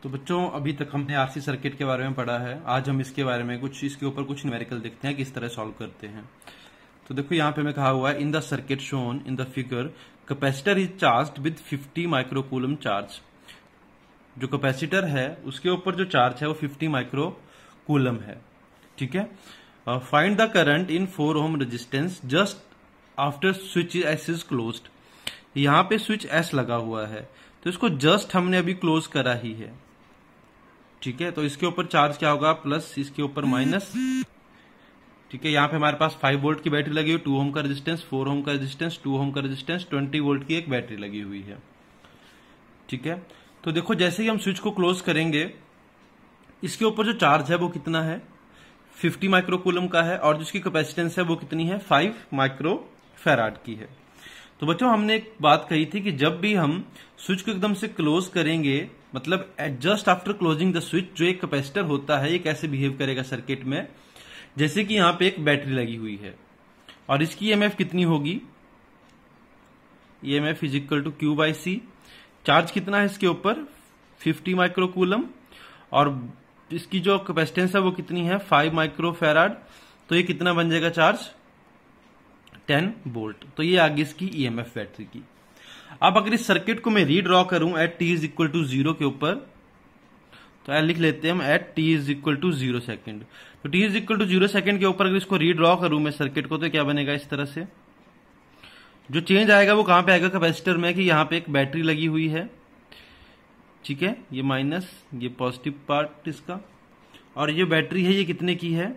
तो बच्चों अभी तक हमने आरसी सर्किट के बारे में पढ़ा है। आज हम इसके बारे में इसके ऊपर कुछ न्यूमेरिकल देखते हैं किस तरह सॉल्व करते हैं। तो देखो यहाँ पे मैं कहा हुआ है in the circuit shown in the figure capacitor is charged with 50 microcoulomb charge. जो कैपेसिटर है उसके ऊपर जो चार्ज है वो 50 माइक्रोकूलम है। ठीक है। Find the current in 4 ohm resistance just after switch S is closed. यहाँ पे स्विच एस लगा हुआ है तो इसको जस्ट हमने अभी क्लोज करा ही है। ठीक है। तो इसके ऊपर चार्ज क्या होगा, प्लस, इसके ऊपर माइनस। ठीक है। यहाँ पे हमारे पास 5 वोल्ट की बैटरी लगी हुई, 2 ओम का रेजिस्टेंस, 4 ओम का रेजिस्टेंस, 2 ओम का रेजिस्टेंस, 20 वोल्ट की एक बैटरी लगी हुई है। ठीक है। तो देखो जैसे ही हम स्विच को क्लोज करेंगे इसके ऊपर जो चार्ज है वो कितना है, 50 माइक्रोकूलम का है, और जिसकी कैपेसिटेंस है वो कितनी है, 5 माइक्रोफैराड की है। तो बच्चों हमने एक बात कही थी कि जब भी हम स्विच को एकदम से क्लोज करेंगे, मतलब just after closing the switch, जो एक कैपेसिटर होता है ये कैसे बिहेव करेगा सर्किट में, जैसे कि यहाँ पे एक बैटरी लगी हुई है और इसकी ईएमएफ कितनी होगी, EMF is equal to Q by C. Charge कितना है इसके ऊपर, 50 माइक्रोकूलम, और इसकी जो कैपेसिटेंस है वो कितनी है, 5 माइक्रोफैराड। तो ये कितना बन जाएगा चार्ज, 10 वोल्ट। तो ये आगे इसकी ईएमएफ बैटरी की। अब अगर इस सर्किट को मैं रीड्रॉ करूं at t is equal to 0 के ऊपर, तो लिख लेते हैं हम at t is equal to 0 second. तो t is equal to 0 second के ऊपर अगर इसको रीड्रॉ करूं मैं सर्किट को, तो क्या बनेगा इस तरह से। जो चेंज आएगा वो कहां पे आएगा, कैपेसिटर में, कि यहां पे एक बैटरी लगी हुई है। ठीक है। ये माइनस, ये पॉजिटिव पार्ट इसका, और ये बैटरी है ये कितने की है,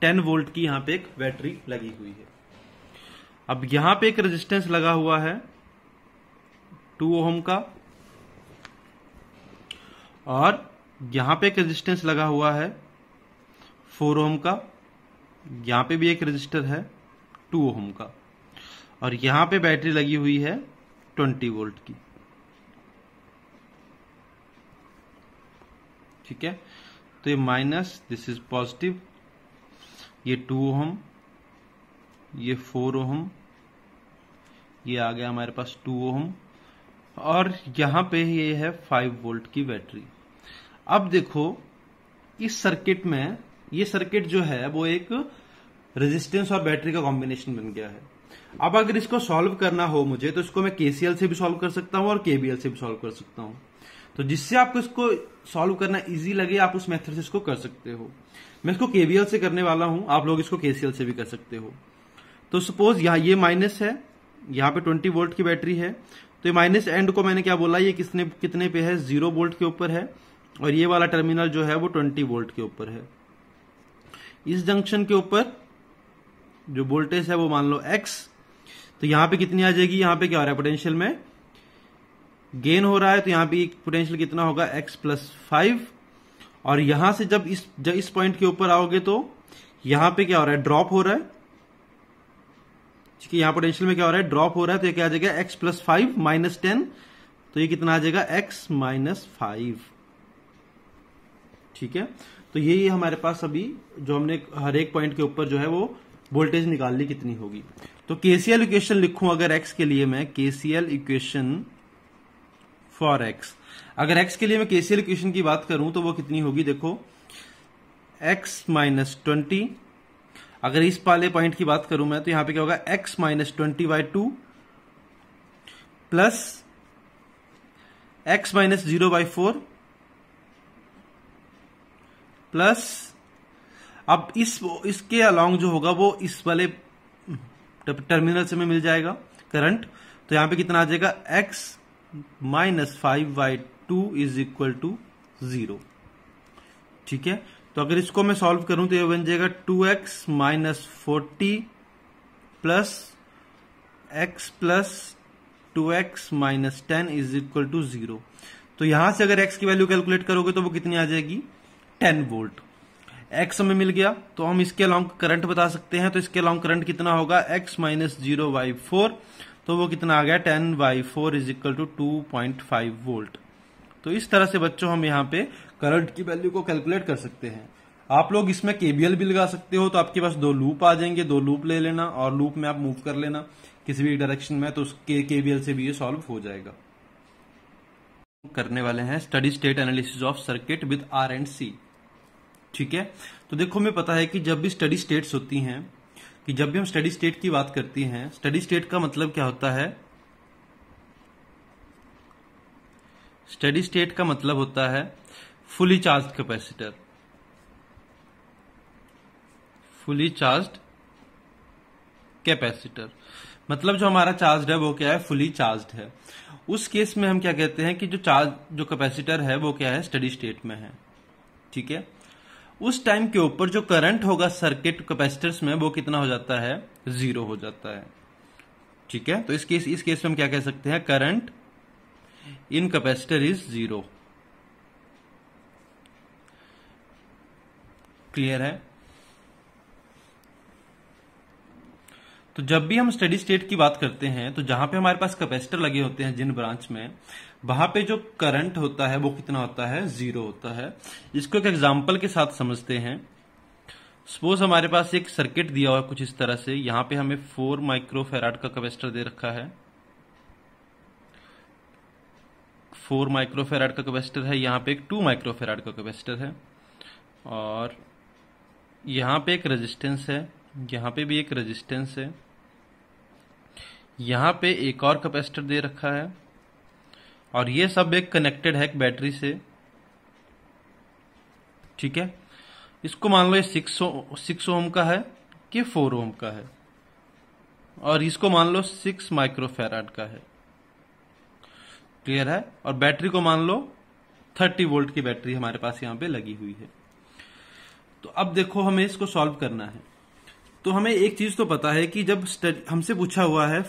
10 वोल्ट की यहां पे एक बैटरी लगी हुई है। अब यहां पे एक रेजिस्टेंस लगा हुआ है 2 ओम का, और यहां पे एक रेजिस्टेंस लगा हुआ है 4 ओम का, यहां पे भी एक रेजिस्टर है 2 ओम का, और यहां पे बैटरी लगी हुई है 20 वोल्ट की। ठीक है। तो ये माइनस, दिस इज पॉजिटिव, ये 2 ओम, ये 4 ओम, ये आ गया हमारे पास 2 ओम, और यहां पे ये है 5 वोल्ट की बैटरी। अब देखो इस सर्किट में, ये सर्किट जो है वो एक रेजिस्टेंस और बैटरी का कॉम्बिनेशन बन गया है। अब अगर इसको सॉल्व करना हो मुझे, तो इसको मैं केसीएल से भी सॉल्व कर सकता हूं और केबीएल से भी सॉल्व कर सकता हूं। तो जिससे आपको इसको सॉल्व करना इजी लगे आप उस मेथड से इसको कर सकते हो। मैं इसको केबीएल से करने वाला हूं, आप लोग इसको केसीएल से भी कर सकते हो। तो सपोज यहां ये माइनस है, यहां पे 20 वोल्ट की बैटरी है, तो ये माइनस एंड को मैंने क्या बोला, ये कितने पे है, 0 वोल्ट के ऊपर है, और ये वाला टर्मिनल जो है वो 20 वोल्ट के ऊपर है। इस जंक्शन के ऊपर जो वोल्टेज है वो मान लो x, तो यहां पे कितनी आ जाएगी, यहां पे क्या हो रहा है, पोटेंशियल में गेन हो रहा है, तो यहां पे पोटेंशियल कितना होगा, x प्लस 5, और यहां से जब इस पॉइंट के ऊपर आओगे तो यहां पे क्या हो रहा है, ड्रॉप हो रहा है। ठीक है। यहां पोटेंशियल में क्या हो रहा है, ड्रॉप हो रहा है, तो ये क्या आ जाएगा, x प्लस 5 माइनस 10, तो ये कितना आ जाएगा, x माइनस 5। ठीक है। तो ये हमारे पास अभी जो हमने हर एक पॉइंट के ऊपर जो है वो वोल्टेज निकाल ली कितनी होगी। तो केसीएल इक्वेशन लिखूं अगर x के लिए, मैं केसीएल इक्वेशन फॉर x, अगर x के लिए मैं केसीएल इक्वेशन की बात करूं तो वो कितनी होगी, देखो x माइनस 20, अगर इस वाले पॉइंट की बात करूं मैं, तो यहां पे क्या होगा, x minus 20/2 plus x minus 0/4 plus, अब इसके अलोंग जो होगा वो इस वाले टर्मिनल से में मिल जाएगा करंट, तो यहां पे कितना आ जाएगा, x minus 5/2 is equal to 0। ठीक है। तो अगर इसको मैं सॉल्व करूं तो ये बन जाएगा 2x minus 40 plus x plus 2x minus 10 is equal to 0। तो यहां से अगर x की वैल्यू कैलकुलेट करोगे तो वो कितनी आ जाएगी, 10 वोल्ट। x हमें मिल गया, तो हम इसके अलोंग करंट बता सकते हैं। तो इसके अलोंग करंट कितना होगा, x माइनस 0/4, तो वो कितना आ गया, 10/4 इज इक्वल टू 2.5 वोल्ट। तो इस तरह से बच्चों हम यहाँ पे करंट की वैल्यू को कैलकुलेट कर सकते हैं। आप लोग इसमें केबीएल भी लगा सकते हो, तो आपके पास 2 लूप आ जाएंगे, 2 लूप ले लेना और लूप में आप मूव कर लेना किसी भी डायरेक्शन में, तो उसके केबीएल से भी ये सॉल्व हो जाएगा। करने वाले हैं steady state analysis of circuit with R and C. ठीक है, तो देखो हमें पता है कि जब भी स्टडी स्टेट्स होती हैं, कि जब भी हम स्टडी स्टेट की बात करती हैं, स्टडी स्टेट का मतलब क्या होता है? स्टडी स्टेट का मतलब होता है fully charged capacitor. Fully charged capacitor मतलब जो हमारा चार्ज है वो क्या है? फुली चार्ज्ड है। उस केस में हम क्या कहते हैं कि जो कैपेसिटर है वो क्या है? स्टडी स्टेट में है। ठीक है, उस टाइम के ऊपर जो करंट होगा सर्किट कैपेसिटर्स में वो कितना हो जाता है? 0 हो जाता है। ठीक है, तो इस केस में हम क्या कह सकते हैं? Current in capacitor is 0। Clear है? तो जब भी हम स्टडी स्टेट की बात करते हैं तो जहां पे हमारे पास कैपेसिटर लगे होते हैं जिन ब्रांच में, वहां पे जो करंट होता है वो कितना होता है? 0 होता है। इसको एक एग्जांपल के साथ समझते हैं। सपोज हमारे पास एक सर्किट दिया हुआ है कुछ इस तरह से, यहां पे हमें 4 माइक्रोफैराड का कैपेसिटर दे रखा है। 4 माइक्रोफैराड का कैपेसिटर है, यहां पे एक 2 माइक्रोफैराड का कैपेसिटर है, और यहां पे एक रेजिस्टेंस है, यहां पे भी एक रेजिस्टेंस है, यहां पे एक और कैपेसिटर दे रखा है, और ये सब एक कनेक्टेड है एक बैटरी से। ठीक है, इसको मान लो ये 6 ओम का है कि 4 ओम का है, और इसको मान लो 6 माइक्रोफैराड का है। क्लियर है? और बैटरी को मान लो 30 वोल्ट की बैटरी हमारे पास यहां पे लगी हुई है। तो अब देखो हमें इसको सॉल्व करना है। तो हमें एक चीज तो पता है कि जब हमसे पूछा हुआ है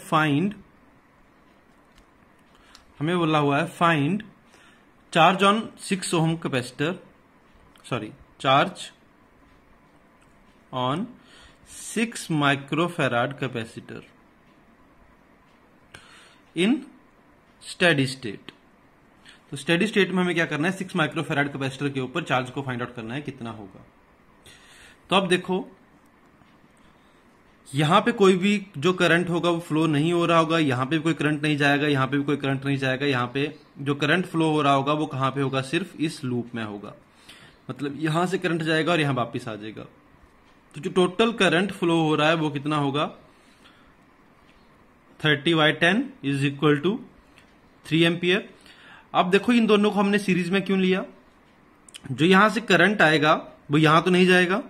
हमें बोला हुआ है find charge on 6 ohm capacitor, charge on 6 microfarad capacitor in steady state. तो स्टेडी स्टेट में हमें क्या करना है? 6 माइक्रोफैराड कैपेसिटर के ऊपर चार्ज को फाइंड आउट करना है कितना होगा। तो अब देखो यहां पे कोई भी जो करंट होगा वो फ्लो नहीं हो रहा होगा, यहां पे भी कोई करंट नहीं जाएगा, यहां पे भी कोई करंट नहीं जाएगा। यहां पे जो करंट फ्लो हो रहा होगा वो कहां पे होगा? सिर्फ इस लूप में होगा। मतलब यहां से करंट जाएगा और यहां वापिस आ जाएगा। तो जो टोटल करंट फ्लो हो रहा है वो कितना होगा? 30/10 इज इक्वल टू 3 एम्पियर। अब देखो इन दोनों को हमने सीरीज में क्यों लिया? जो यहां से करंट आएगा वो यहां तो नहीं जाएगा,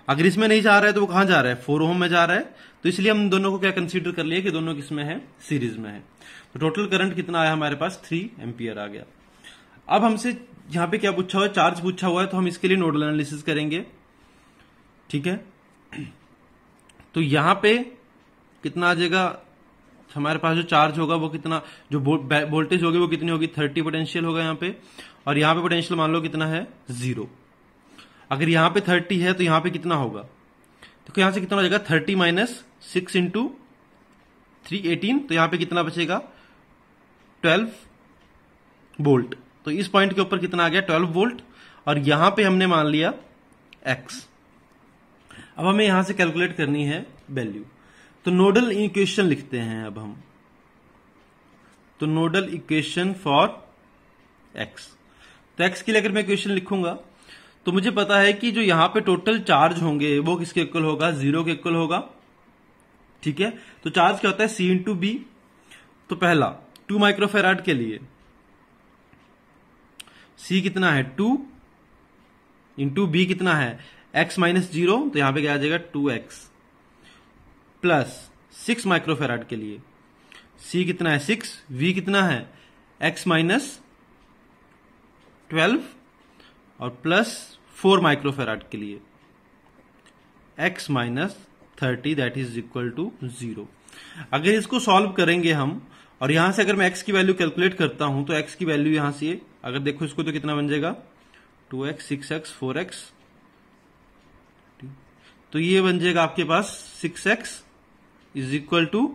अगर इसमें नहीं जा रहा है तो वो कहां जा रहा है? 4 ओम में जा रहा है। तो इसलिए हम दोनों को क्या कंसीडर कर लिया कि दोनों किसमें है? सीरीज में है। तो टोटल करंट कितना आया हमारे पास? 3 एम्पियर आ गया। अब हमसे यहां पे क्या पूछा हुआ है? चार्ज पूछा हुआ है, तो हम इसके लिए नोडल एनालिसिस करेंगे। ठीक है, तो यहां पे कितना आ जाएगा? हमारे पास जो चार्ज होगा वो कितना, जो वोल्टेज होगी वो कितनी होगी? 30 पोटेंशियल होगा यहां पे, और यहां पे पोटेंशियल मान लो कितना है? 0। अगर यहां पे 30 है तो यहां पे कितना होगा? तो यहां से कितना हो जाएगा? 30 माइनस 6 इंटू 3 18। तो यहां पे कितना बचेगा? 12 वोल्ट। तो इस पॉइंट के ऊपर कितना आ गया? 12 वोल्ट। और यहां पे हमने मान लिया x। अब हमें यहां से कैलकुलेट करनी है वैल्यू। तो नोडल इक्वेशन लिखते हैं अब हम। तो नोडल इक्वेशन फॉर x। तो x के लिए अगर मैं इक्वेशन लिखूंगा तो मुझे पता है कि जो यहां पे टोटल चार्ज होंगे वो किसके इक्वल होगा? 0 के इक्वल होगा। ठीक है, तो चार्ज क्या होता है? C into B. तो पहला 2 माइक्रोफैराड के लिए C कितना है? 2 इंटू बी कितना है? x minus 0। तो यहां पे क्या आ जाएगा? 2x प्लस 6 माइक्रोफैराड के लिए C कितना है? 6, V कितना है? x माइनस 12 और प्लस 4 माइक्रोफैराड के लिए x minus 30 that is equal to 0। अगर इसको सॉल्व करेंगे हम, और यहां से अगर मैं x की वैल्यू कैलकुलेट करता हूं तो x की वैल्यू यहां से अगर देखो इसको तो कितना बन जाएगा? 2x 6x 4x। तो ये बन जाएगा आपके पास 6x इज इक्वल टू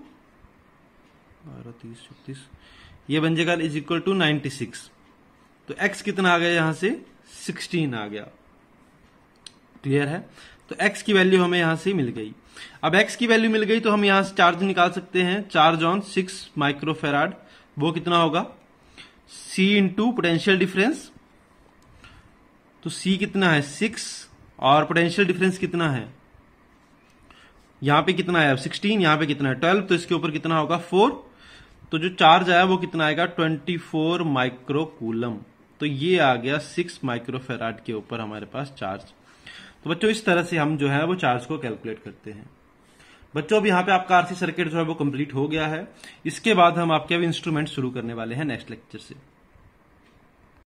12 30 36, ये बन जाएगा इज इक्वल टू 96। तो x कितना आ गया? यहां से 16 आ गया। क्लियर है? तो x की वैल्यू हमें यहां से मिल गई। अब x की वैल्यू मिल गई तो हम यहां से चार्ज निकाल सकते हैं। चार्ज ऑन 6 माइक्रोफैराड वो कितना होगा? C इंटू पोटेंशियल डिफरेंस, तो C कितना है 6 और पोटेंशियल डिफरेंस कितना है, यहां पे कितना है अब 16, यहां पे कितना है 12, तो इसके ऊपर कितना होगा 4, तो जो चार्ज आया वो कितना आएगा 24 माइक्रो कूलम। तो ये आ गया 6 माइक्रो फेराड के ऊपर हमारे पास चार्ज। तो बच्चों इस तरह से हम जो है वो चार्ज को कैलकुलेट करते हैं। बच्चों अब यहाँ पे आपका आरसी सर्किट जो है वो कंप्लीट हो गया है। इसके बाद हम आपके अब इंस्ट्रूमेंट शुरू करने वाले हैं नेक्स्ट लेक्चर से।